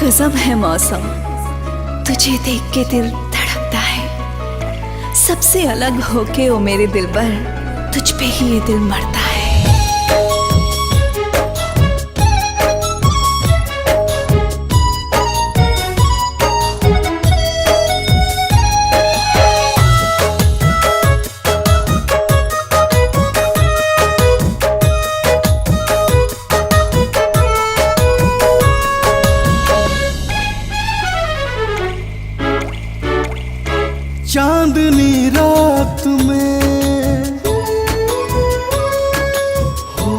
गजब है मौसम, तुझे देख के दिल धड़कता है। सबसे अलग होके ओ मेरे दिलबर, तुझ पे ही ये दिल मरता है। चांदनी रात में हो,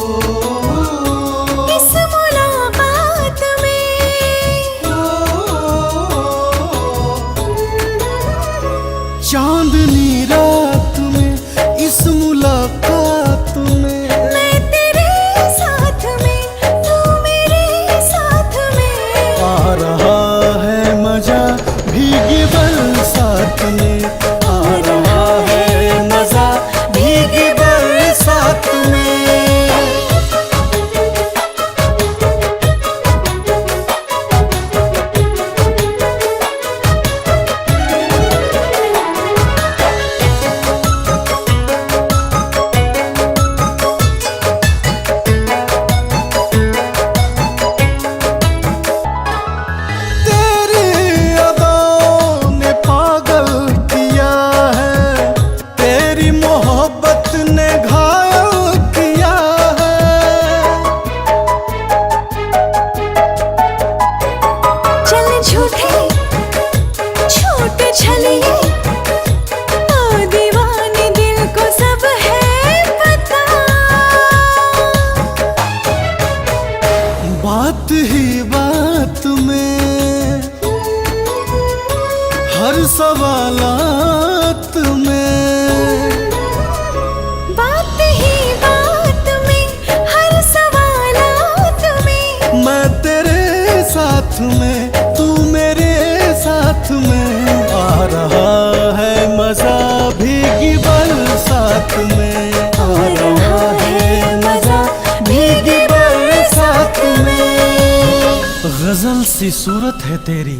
इस मुलाकात में चांदनी रात में, इस मुलाकात में मैं तेरे साथ में, तू मेरे साथ में। आ रहा है मजा भीगी बरसात में, आ रहा है मजा भीगी बरसात में। बात ही बात में, हर सवालात में, बात ही बात में, हर सवालात में। मैं तेरे साथ में, तू मेरे साथ में। आ रहा है मजा भीगी बरसात में, आ रहा है मजा भीगी बरसात में। गजल सी सूरत है तेरी,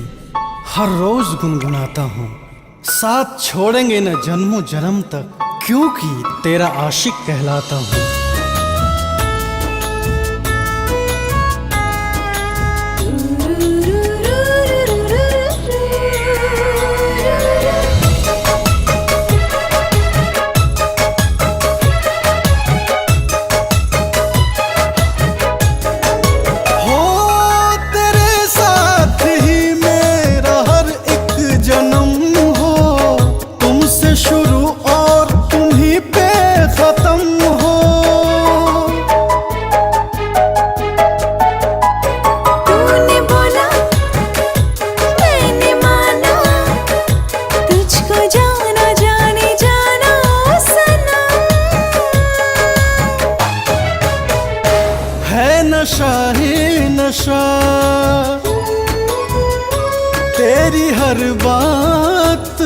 हर रोज गुनगुनाता हूँ। साथ छोड़ेंगे न जन्मों जन्म तक, क्योंकि तेरा आशिक कहलाता हूँ। शुरू और तुम्हीं पे खत्म हो। तूने बोला मैंने माना, तुझको जाना जाने जाना सनम। है नशा ही नशा तेरी हर बात